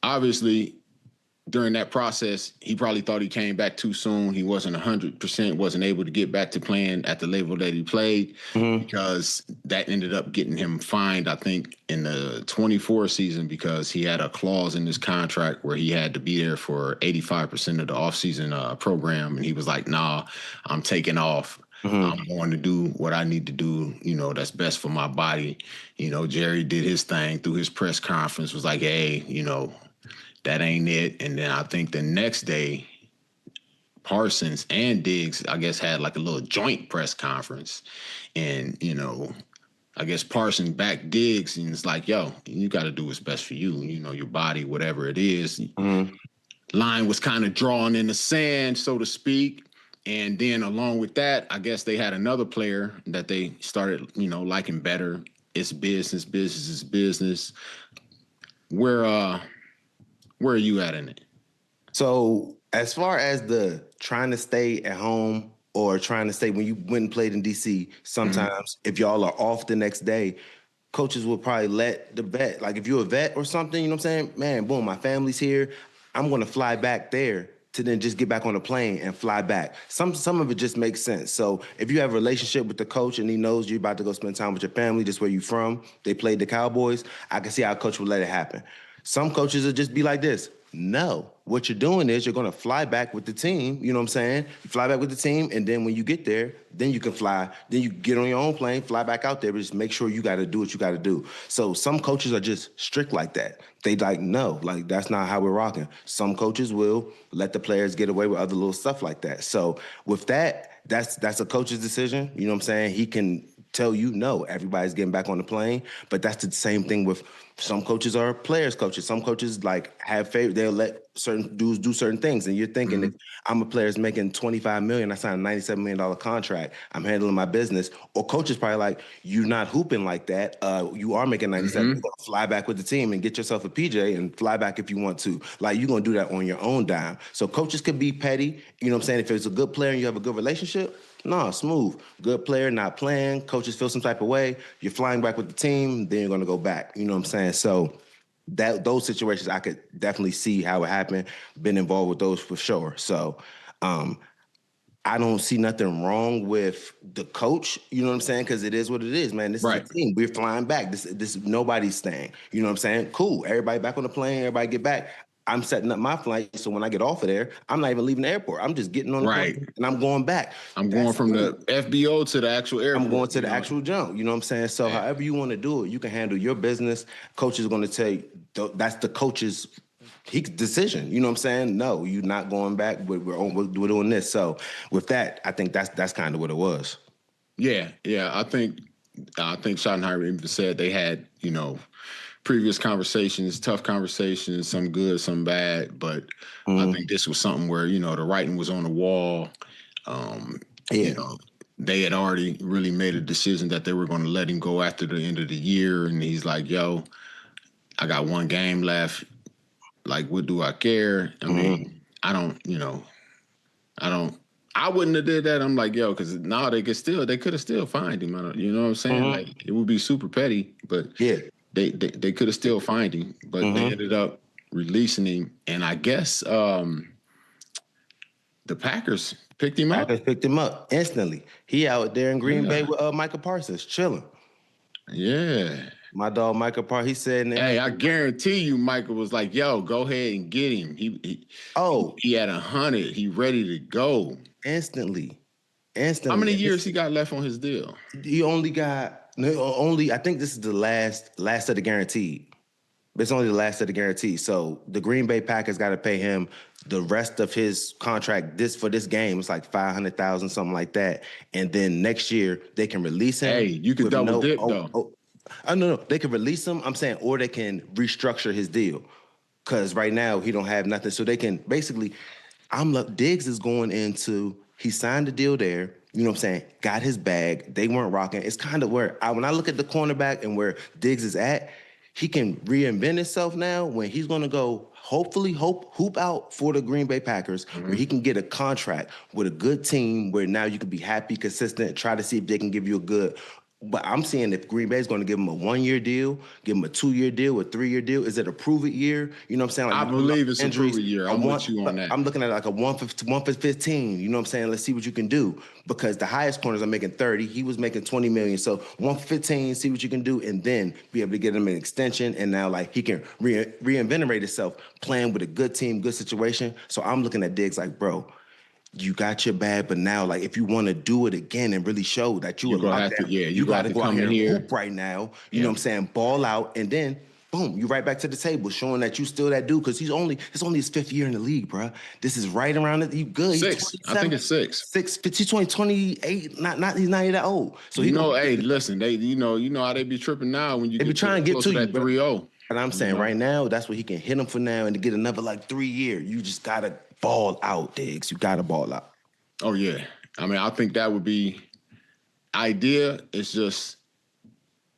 obviously, during that process, he probably thought he came back too soon. He wasn't 100%, wasn't able to get back to playing at the level that he played because that ended up getting him fined, I think, in the 24 season because he had a clause in his contract where he had to be there for 85% of the offseason program. And he was like, nah, I'm taking off. I'm going to do what I need to do, that's best for my body. Jerry did his thing through his press conference, was like, hey, that ain't it. And then I think the next day, Parsons and Diggs, I guess, had like a little joint press conference. And, I guess Parsons backed Diggs and it's like, yo, you got to do what's best for you, your body, whatever it is. Line was kind of drawn in the sand, so to speak. And then along with that, I guess they had another player that they started, liking better. It's business, business is business. Where are you at in it? So as far as the trying to stay at home or trying to stay when you went and played in DC, sometimes if y'all are off the next day, coaches will probably let the vet, like if you're a vet or something, you know what I'm saying? Man, boom, my family's here. I'm going to fly back there to then just get back on the plane and fly back. Some of it just makes sense. So if you have a relationship with the coach and he knows you're about to go spend time with your family, just where you from, they played the Cowboys, I can see how a coach would let it happen. Some coaches will just be like this. No, what you're doing is you're going to fly back with the team. You know what I'm saying? You fly back with the team, and then when you get there, then you can fly. Then you get on your own plane, fly back out there, but just make sure you got to do what you got to do. So some coaches are just strict like that. They like, no, like that's not how we're rocking. Some coaches will let the players get away with other little stuff like that. So with that, that's a coach's decision. You know what I'm saying? He can tell you, no, everybody's getting back on the plane. But that's the same thing with some coaches are players coaches. Some coaches like have favor. They'll let certain dudes do certain things. And you're thinking, if I'm a player that's making $25 million, I signed a $97 million contract, I'm handling my business. Or coaches probably like, you're not hooping like that. You are making 97. You're gonna fly back with the team and get yourself a PJ and fly back if you want to. Like you're gonna do that on your own dime. So coaches can be petty. You know what I'm saying? If it's a good player and you have a good relationship, no, smooth. Good player, not playing. Coaches feel some type of way. You're flying back with the team, then you're going to go back. You know what I'm saying? So those situations, I could definitely see how it happened. Been involved with those for sure. So I don't see nothing wrong with the coach. You know what I'm saying? Because it is what it is, man. This is a team. We're flying back. This nobody's staying. You know what I'm saying? Cool. Everybody back on the plane. Everybody get back. I'm setting up my flight, so when I get off of there, I'm not even leaving the airport. I'm just getting on the plane and I'm going back. I'm going from the FBO to the actual airport. I'm going to the actual jump. You know what I'm saying? So however you want to do it, you can handle your business. Coach is going to tell you, that's the coach's decision. You know what I'm saying? No, you're not going back. We're doing this. So with that, I think that's kind of what it was. Yeah. I think Schottenheimer even said they had, previous conversations, tough conversations, some good, some bad. But I think this was something where, the writing was on the wall. They had already really made a decision that they were going to let him go after the end of the year. And he's like, yo, I got one game left. Like, what do I care? I mean, I wouldn't have did that. I'm like, yo, because now they could have still fined him. You know what I'm saying? Like, it would be super petty, but they could have still fined him, but they ended up releasing him. And I guess the Packers picked him up. Packers picked him up instantly. He out there in Green Bay with Micah Parsons, chilling. Yeah. My dog Micah Parsons, he said, hey, I guarantee you Micah was like, yo, go ahead and get him. He had 100. He ready to go. Instantly. How many years he got left on his deal? He only got, I think this is the last of the guaranteed. It's only the last of the guarantee. So the Green Bay Packers got to pay him the rest of his contract for this game. It's like $500,000, something like that. And then next year they can release him. Hey, you can double dip though. No. They can release him, I'm saying, or they can restructure his deal. Because right now he don't have nothing. So they can basically, Diggs is going into, he signed the deal there. You know what I'm saying? Got his bag. They weren't rocking. It's kind of where, when I look at the cornerback and where Diggs is at, he can reinvent himself now when he's going to go hopefully hoop out for the Green Bay Packers, where he can get a contract with a good team where now you can be happy, consistent, try to see if they can give you a good. But I'm saying if Green Bay is going to give him a 1-year deal, give him a 2-year deal, a 3-year deal, is it a prove-it year? You know what I'm saying? Like, I believe it's a prove-it year. I'm with you on that. I'm looking at like a 1 for 15. You know what I'm saying? Let's see what you can do. Because the highest corners are making 30. He was making 20 million. So 1 for 15, see what you can do, and then be able to get him an extension. And now like he can reinvigorate himself playing with a good team, good situation. So I'm looking at Diggs like, bro, you got your bag, but now, like, if you want to do it again and really show that you got to go out here and hoop right now. You know what I'm saying? Ball out, and then boom, you right back to the table, showing that you still that dude. Because it's only his 5th year in the league, bro. This is right around it. You good? 6. I think it's 6. 6. He's 28. He's not that old. So hey, listen, they you know how they be tripping now when you be trying to get to that 3-0. And I'm saying right now, that's what he can hit him for now, and to get another like 3 year, you just gotta ball out, Diggs. You gotta ball out. Oh yeah, I mean, I think that would be idea. It's just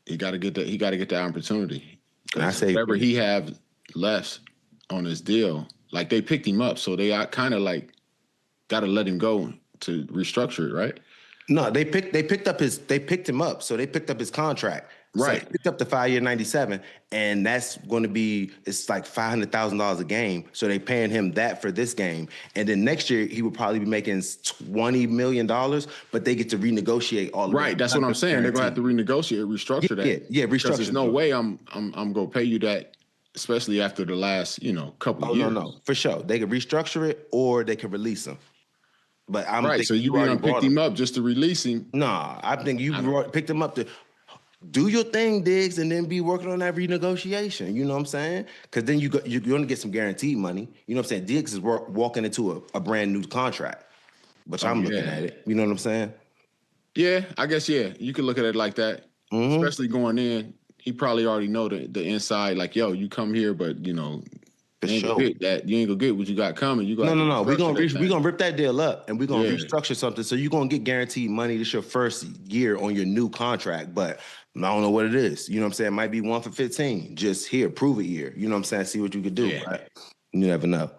he got to get that. He got to get that opportunity. And I say whatever he have less on his deal, like they picked him up, so they kind of like got to let him go to restructure it, right? No, they picked him up, so they picked up his contract. Right. So they picked up the 5-year 97, and that's going to be, it's like $500,000 a game. So they paying him that for this game. And then next year, he would probably be making $20 million, but they get to renegotiate all of it. Right, that's what I'm saying. They're going to have to renegotiate, restructure that. Yeah, restructure. Because there's no way I'm going to pay you that, especially after the last, couple of years. No, for sure. They could restructure it, or they could release him. But I'm right, so you picked him up just to release him. Nah, I think you picked him up to do your thing, Diggs, and then be working on that renegotiation. You know what I'm saying? Because then you're going to get some guaranteed money. You know what I'm saying? Diggs is walking into a brand new contract, which I'm looking at it. You know what I'm saying? Yeah, I guess, yeah. You can look at it like that, especially going in. He probably already know the inside, like, yo, you come here, but, you ain't gonna get that. You ain't gonna get what you got coming. You got no. We're gonna rip that deal up, and we're gonna restructure something. So you're gonna get guaranteed money. This your first year on your new contract, but I don't know what it is. You know what I'm saying? It might be 1 for 15. Just here, prove it year. You know what I'm saying? See what you could do. Yeah. Right? You never know.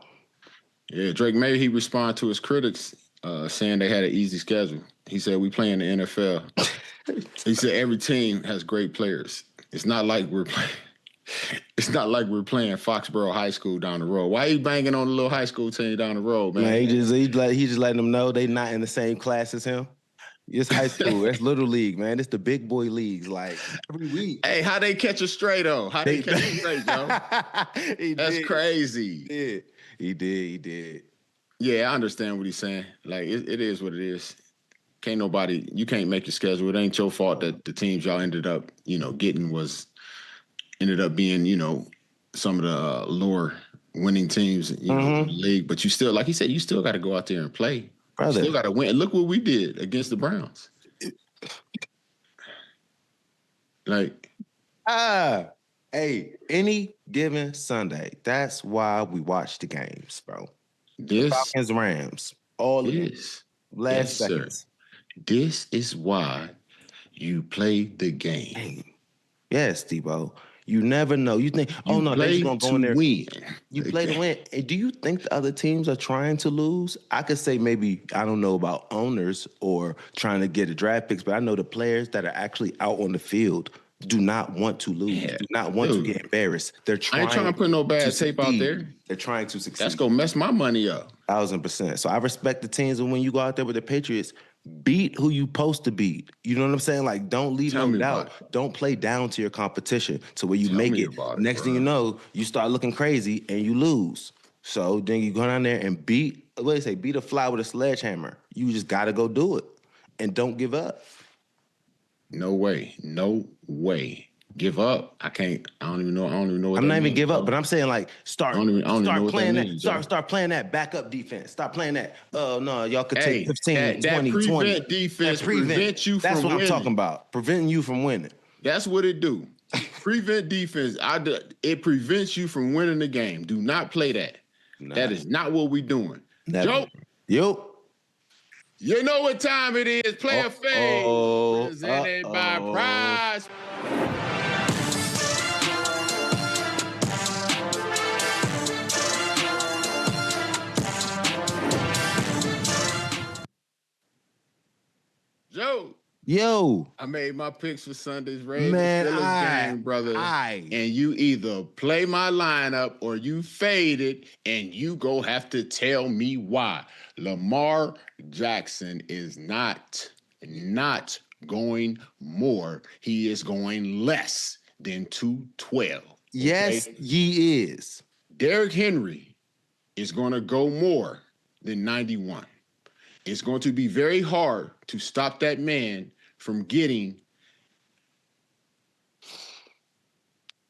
Yeah, Drake Maye, he responded to his critics saying they had an easy schedule. He said, we play in the NFL. He said every team has great players. It's not like we're playing Foxborough High School down the road. Why are you banging on the little high school team down the road, man? He just letting them know they not in the same class as him. It's high school. That's little league, man. It's the big boy leagues. Like every week. Hey, how they catch a straight though? How they catch a straight, yo? That's crazy. He did. Yeah, I understand what he's saying. Like it is what it is. You can't make your schedule. It ain't your fault that the teams y'all ended up, getting ended up being, some of the lower winning teams, in the league. But you still, like he said, you still got to go out there and play. Brother. You still got to win. Look what we did against the Browns. Hey, any given Sunday, that's why we watch the games, bro. Falcons, Rams, all of this. Last seconds. Sir. This is why you play the game. Yes, Deebo. You never know. You think, they're just going to go in there. Win. You play to win. And do you think the other teams are trying to lose? I could say maybe, I don't know about owners or trying to get a draft picks, but I know the players that are actually out on the field do not want to lose, do not want to get embarrassed. They're trying. I ain't trying to put no bad tape out there. They're trying to succeed. That's going to mess my money up. 1,000%. So I respect the teams, and when you go out there with the Patriots, beat who you supposed to beat. You know what I'm saying? Like, don't leave no doubt. Don't play down to your competition to where you make it. Next thing you know, you start looking crazy and you lose. So then you go down there and beat a fly with a sledgehammer. You just got to go do it. And don't give up. No way. Give up? I can't. I don't even know. What I'm not even give up, but I'm saying like start playing that. Start playing that backup defense. Stop playing that. Oh no, y'all could take 15, 20, prevent 20. Defense prevent you from winning. That's what I'm talking about. Preventing you from winning. That's what it do. Prevent defense. It prevents you from winning the game. Do not play that. Nah. That is not what we doing. Never. Joe. You know what time it is. Player Fade. Presented by Prize. Yo. I made my picks for Sunday's Ravens Man, game, brother. And you either play my lineup or you fade it, and you go have to tell me why. Lamar Jackson is not going more. He is going less than 212. Okay? Yes, he is. Derrick Henry is going to go more than 91. It's going to be very hard to stop that man from getting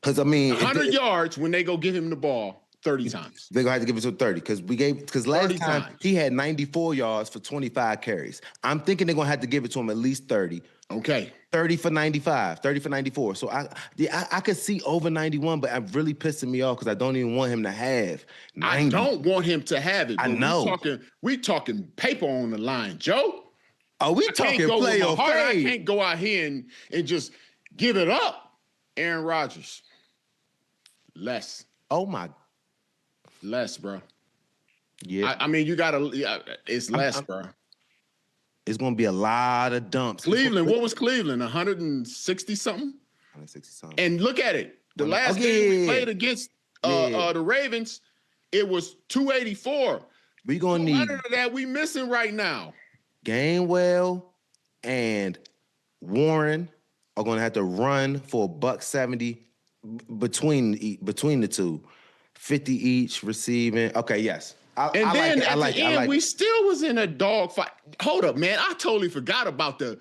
100 yards when they go give him the ball 30 times. They're gonna have to give it to him 30 because last time he had 94 yards for 25 carries. I'm thinking they're gonna have to give it to him at least 30. Okay. 30 for 95, 30 for 94. So I could see over 91, but I'm really pissing me off because I don't even want him to have 90. I don't want him to have it. I know. We talking paper on the line, Joe. Are we talking play or fade? I can't go out here and just give it up. Aaron Rodgers. Less. Oh my. Less, bro. Yeah. I mean, you gotta. It's less, bro. It's gonna be a lot of dumps. Cleveland. What was Cleveland? 160 something. 160 something. And look at it. The last game we played against the Ravens, it was 284. We gonna need that we missing right now. Gainwell and Warren are gonna have to run for $170 between the two. 50 each receiving. Okay, yes. We still was in a dog fight. Hold up, man. I totally forgot about the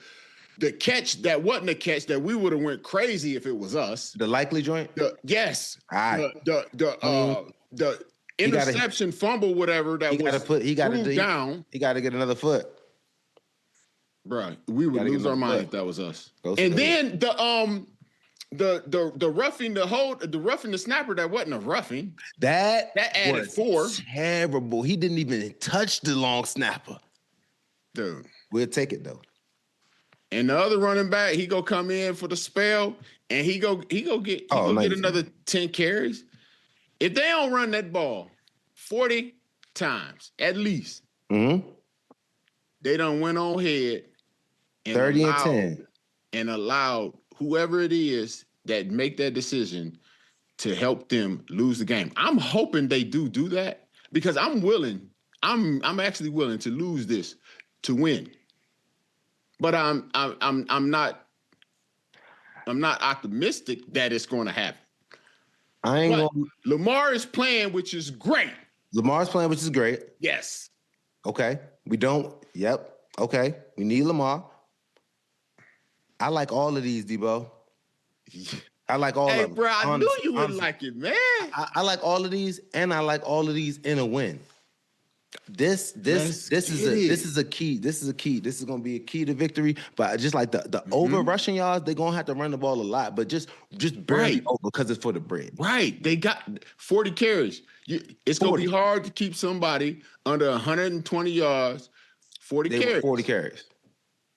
catch that wasn't a catch that we would have went crazy if it was us. The likely joint? Yes. All right. The interception, fumble, whatever that he got to down. He got to get another foot. Bro, we would lose our mind if that was us. Then the roughing the snapper that wasn't a roughing. That added 4. Terrible. He didn't even touch the long snapper. Dude. We'll take it though. And the other running back, he go come in for the spell and he go get another 10 carries. If they don't run that ball 40 times at least, they done went on ahead and 30 and 10 and allowed whoever it is that make that decision to help them lose the game. I'm hoping they do that because I'm actually willing to lose this to win. But I'm not optimistic that it's going to happen. Lamar is playing, which is great. Lamar's playing, which is great. Yes. Okay. Yep. Okay. We need Lamar. I like all of these, Deebo. I like all of them. Hey, bro, I knew you would like it, man. I like all of these, and I like all of these in a win. This is a key. This is gonna be a key to victory. But just like the over rushing yards, they're gonna have to run the ball a lot, but just barely over because it's for the bread. Right. They got 40 carries. It's gonna be hard to keep somebody under 120 yards, 40 carries. 40 carries.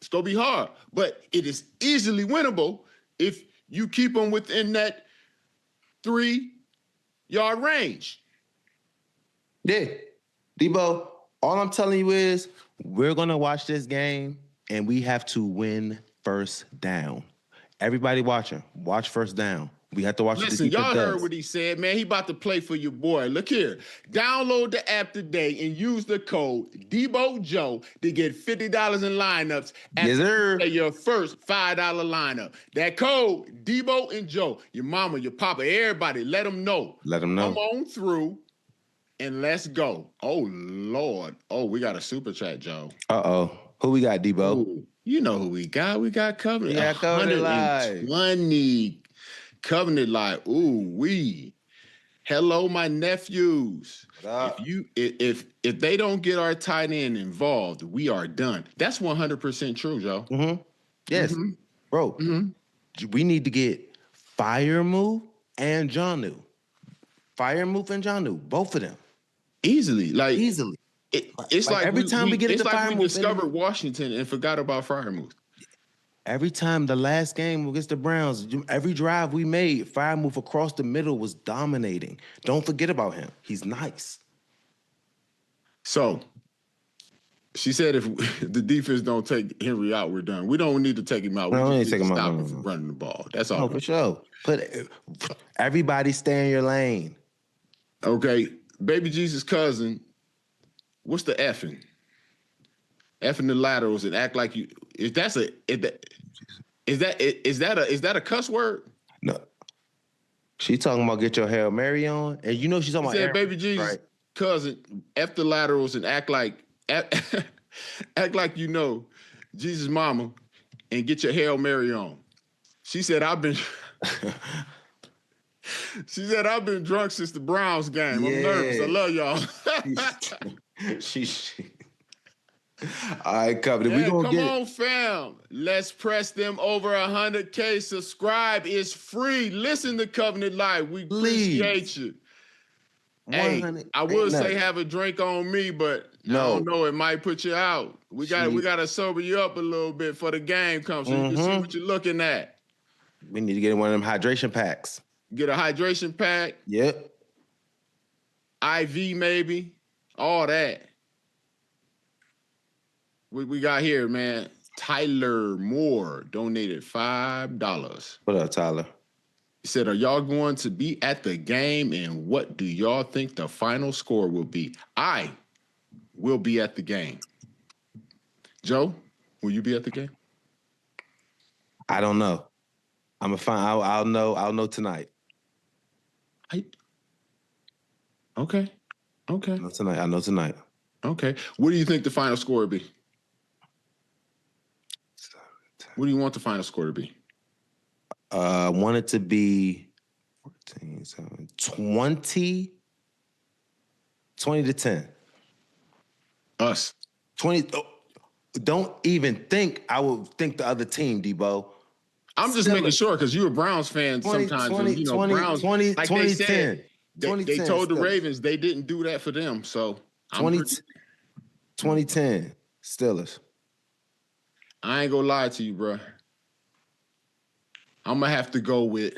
It's gonna be hard, but it is easily winnable if you keep them within that 3-yard range. Yeah. Deebo, all I'm telling you is we're going to watch this game and we have to win first down. Everybody watching, watch first down. We have to watch. Listen, y'all heard what he said, man. He about to play for your boy. Look here. Download the app today and use the code Deebo Joe to get $50 in lineups after your first $5 lineup. That code, Deebo and Joe. Your mama, your papa, everybody, let them know. Come on through and let's go. Oh, Lord. Oh, we got a super chat, Joe. Who we got, Deebo? Ooh, you know who we got. We got Covenant. Yeah, Covenant Live. 120 Covenant Live. Ooh, we. Hello, my nephews. If they don't get our tight end involved, we are done. That's 100% true, Joe. Yes, bro. We need to get Firemove and Jonnu. Firemove and Jonnu, both of them. Easily. It's like every time we get it to Firemove, we discovered Washington and forgot about Firemove. Every time the last game against the Browns, every drive we made, Firemove across the middle was dominating. Don't forget about him. He's nice. So, She said if the defense don't take Henry out, we're done. We don't need to take him out. We just need to stop him from running the ball. That's all. No, for sure. Everybody stay in your lane. Okay. Baby Jesus' cousin, what's the effing? Effing the laterals and act like you. Is that a cuss word? No. She talking about get your Hail Mary on, and you know she's talking about Aaron, baby Jesus' right? cousin, F the laterals and act like you know Jesus' mama and get your Hail Mary on. She said I've been drunk since the Browns game. Yeah. I'm nervous. I love y'all. All right, Covenant. Yeah, come on, fam. Let's press them over 100K. Subscribe. It's free. Listen to Covenant Live. We appreciate you. Hey, I would say have a drink on me, but I don't know. It might put you out. We got to sober you up a little bit for the game comes so you can see what you're looking at. We need to get one of them hydration packs. Get a hydration pack. Yep. IV maybe. All that. We got here, man. Tyler Moore donated $5. What up, Tyler? He said, are y'all going to be at the game, and what do y'all think the final score will be? I will be at the game. Joe, will you be at the game? I don't know. I'll know tonight. Okay. I know tonight. Okay. What do you think the final score will be? What do you want the final score to be? I want it to be 14, 7, 20 to 10. Us. 20. Don't even think I would think the other team, Deebo. I'm just making sure because you're a Browns fan sometimes. 20, Browns, 20, like 20, they said, 10. They told the Ravens they didn't do that for them. So 2010 Steelers. I ain't gonna lie to you, bro. I'm gonna have to go with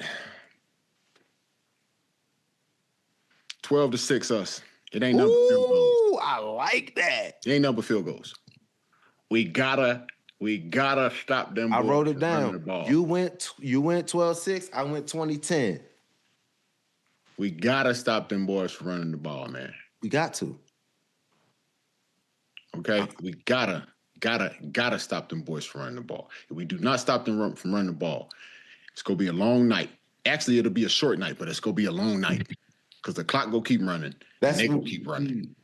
12-6 us. It ain't number field goals. I like that. It ain't number field goals. We gotta stop them. I wrote it down. You went 12-6. I went 2010. We gotta stop them boys from running the ball, man. We got to. Okay, we gotta stop them boys from running the ball. If we do not stop them from running the ball, it's gonna be a long night. Actually, it'll be a short night, but it's gonna be a long night because the clock gonna keep running. And they gonna keep running.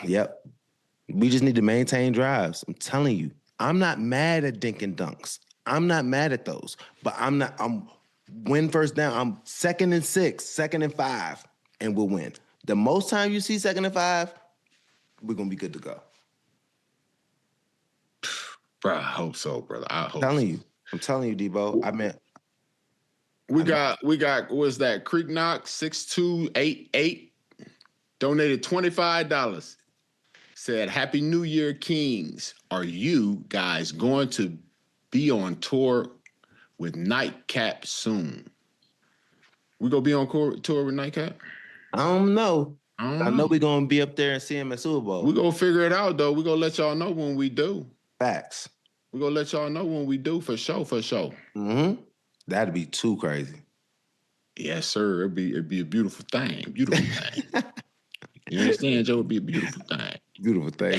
Yep. We just need to maintain drives. I'm telling you, I'm not mad at dink and dunks. I'm not mad at those, but I'm win first down. I'm 2nd and 6, 2nd and 5, and we'll win. The most time you see 2nd and 5, we're gonna be good to go. Bro, I hope so, brother. I'm telling you, Deebo. We got what's that? Creek Knock 6288 donated $25. Said, Happy New Year, Kings. Are you guys going to be on tour with Nightcap soon? We gonna be on tour with Nightcap? I don't know. I know we're gonna be up there and see him at Super Bowl. We're gonna figure it out though. We're gonna let y'all know when we do. Facts. We're gonna let y'all know when we do for sure. Mm-hmm. That'd be too crazy. Yes, sir. It'd be a beautiful thing. Beautiful thing. You understand, Joe? It'd be a beautiful thing. Beautiful thing.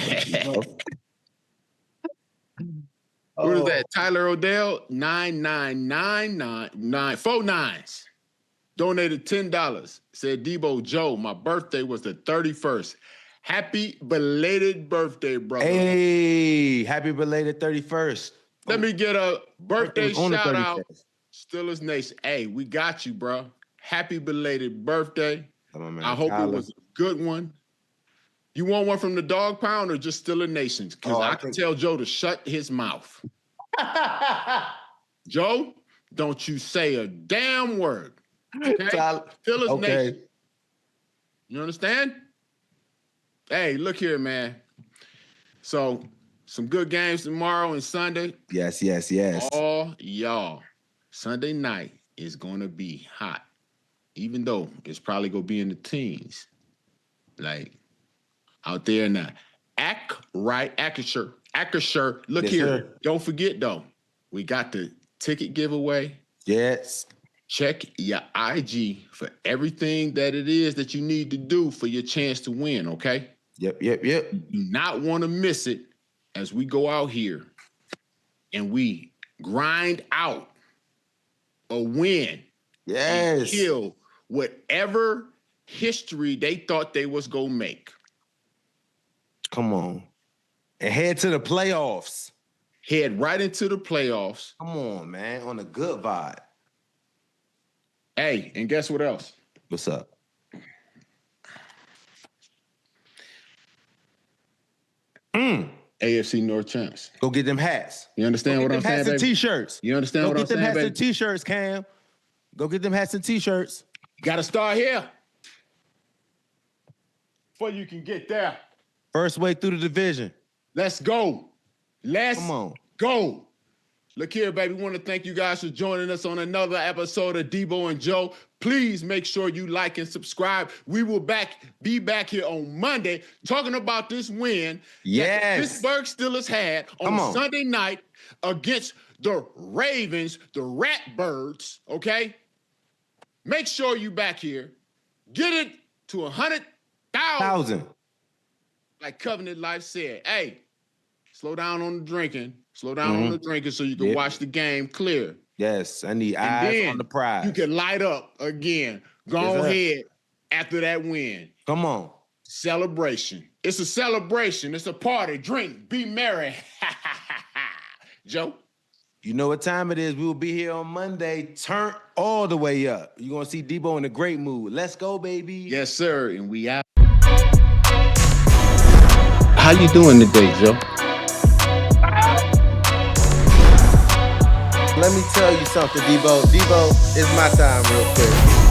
What is that? Tyler Odell, 9999949 donated $10. Said, Deebo Joe, my birthday was the 31st. Happy belated birthday, brother. Hey, happy belated 31st. Let me get a birthday shout out. Steelers Nation. Hey, we got you, bro. Happy belated birthday. I hope it was a good one. You want one from the dog pound or just Steelers Nation? Because I can tell Joe to shut his mouth. Joe, don't you say a damn word. Okay? Steelers Nation. You understand? Hey, look here, man. So, some good games tomorrow and Sunday. Yes. All y'all. Sunday night is going to be hot. Even though it's probably going to be in the teens. Like, out there in the Acrisure. Look Yes, here. sir. Don't forget, though, we got the ticket giveaway. Yes. Check your IG for everything that it is that you need to do for your chance to win, okay? Yep. You do not want to miss it as we go out here and we grind out a win. Yes. And kill whatever history they thought they was going to make. Come on. And head to the playoffs. Head right into the playoffs. Come on, man. On a good vibe. Hey, and guess what else? What's up? AFC North champs. Go get them hats. You understand what I'm saying, hats and baby? T-shirts. You understand what I'm saying, Go get them hats baby? and T-shirts, Cam. Go get them hats and T-shirts. You got to start here before you can get there. First way through the division. Let's go. Come on. Go. Look here, baby. We want to thank you guys for joining us on another episode of Deebo and Joe. Please make sure you like and subscribe. We will be back here on Monday talking about this win that the Pittsburgh Steelers had on Sunday night against the Ravens, the Ratbirds, okay? Make sure you back here. Get it to 100,000. Like Covenant Life said, hey, slow down on the drinking. Slow down on the drinking so you can watch the game clear. Yes, I need eyes on the prize. You can light up again. Go ahead after that win. Come on. Celebration. It's a celebration. It's a party. Drink. Be merry. Joe? You know what time it is. We will be here on Monday. Turn all the way up. You're going to see Deebo in a great mood. Let's go, baby. Yes, sir. And we out. How you doing today, Joe? Let me tell you something, Deebo. Deebo, it's my time real quick.